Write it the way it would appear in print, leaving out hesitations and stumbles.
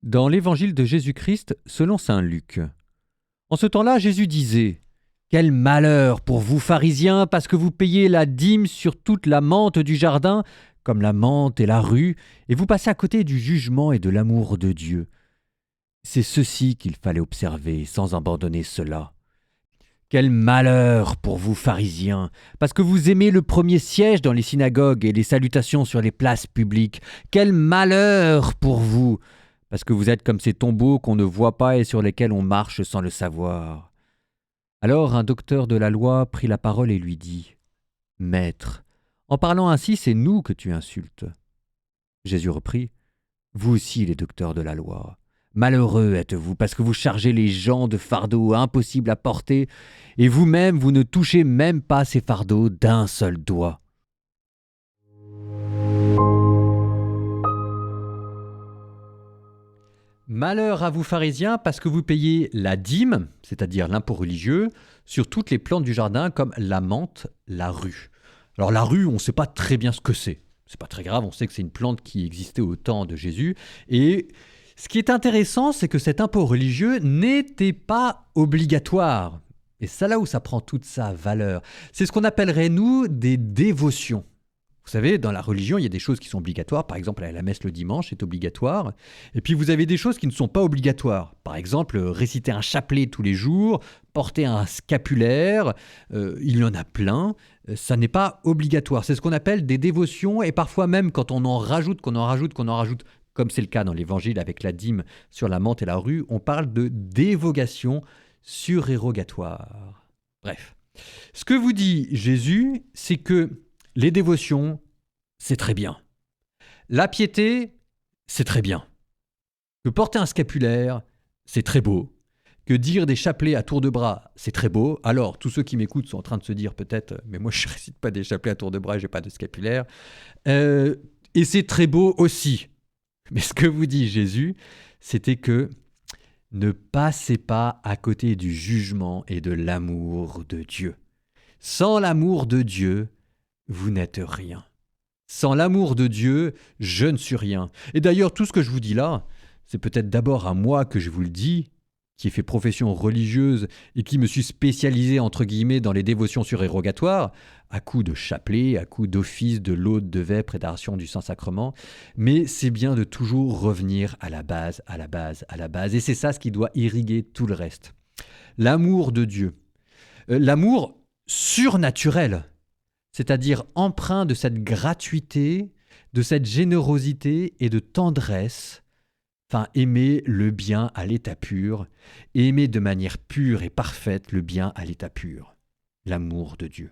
Dans l'évangile de Jésus-Christ selon saint Luc. En ce temps-là, Jésus disait : « Quel malheur pour vous, pharisiens, parce que vous payez la dîme sur toute la menthe du jardin, comme la menthe et la rue, et vous passez à côté du jugement et de l'amour de Dieu. C'est ceci qu'il fallait observer, sans abandonner cela. Quel malheur pour vous, pharisiens, parce que vous aimez le premier siège dans les synagogues et les salutations sur les places publiques. Quel malheur pour vous, parce que vous êtes comme ces tombeaux qu'on ne voit pas et sur lesquels on marche sans le savoir. » Alors un docteur de la loi prit la parole et lui dit : « Maître, en parlant ainsi, c'est nous que tu insultes. » Jésus reprit : « Vous aussi, les docteurs de la loi, malheureux êtes-vous, parce que vous chargez les gens de fardeaux impossibles à porter, et vous-même, vous ne touchez même pas ces fardeaux d'un seul doigt. » Malheur à vous, pharisiens, parce que vous payez la dîme, c'est-à-dire l'impôt religieux, sur toutes les plantes du jardin comme la menthe, la rue. Alors la rue, on ne sait pas très bien ce que c'est. C'est pas très grave, on sait que c'est une plante qui existait au temps de Jésus. Et ce qui est intéressant, c'est que cet impôt religieux n'était pas obligatoire. Et c'est là où ça prend toute sa valeur. C'est ce qu'on appellerait, nous, des dévotions. Vous savez, dans la religion, il y a des choses qui sont obligatoires. Par exemple, aller à la messe le dimanche, c'est obligatoire. Et puis, vous avez des choses qui ne sont pas obligatoires. Par exemple, réciter un chapelet tous les jours, porter un scapulaire, il y en a plein. Ça n'est pas obligatoire. C'est ce qu'on appelle des dévotions. Et parfois même, quand on en rajoute, comme c'est le cas dans l'Évangile avec la dîme sur la menthe et la rue, on parle de dévocation surérogatoire. Bref. Ce que vous dit Jésus, c'est que les dévotions, c'est très bien. La piété, c'est très bien. Que porter un scapulaire, c'est très beau. Que dire des chapelets à tour de bras, c'est très beau. Alors, tous ceux qui m'écoutent sont en train de se dire peut-être « mais moi je ne récite pas des chapelets à tour de bras et je n'ai pas de scapulaire ». Et c'est très beau aussi. Mais ce que vous dit Jésus, c'était que ne passez pas à côté du jugement et de l'amour de Dieu. Sans l'amour de Dieu, vous n'êtes rien. Sans l'amour de Dieu, je ne suis rien. Et d'ailleurs, tout ce que je vous dis là, c'est peut-être d'abord à moi que je vous le dis, qui ai fait profession religieuse et qui me suis spécialisé entre guillemets dans les dévotions surérogatoires, à coups de chapelet, à coups d'office, de laude, de vêpres et d'adoration du Saint-Sacrement. Mais c'est bien de toujours revenir à la base, à la base, à la base. Et c'est ça ce qui doit irriguer tout le reste. L'amour de Dieu. L'amour surnaturel. C'est-à-dire empreint de cette gratuité, de cette générosité et de tendresse, enfin aimer le bien à l'état pur, aimer de manière pure et parfaite le bien à l'état pur, l'amour de Dieu.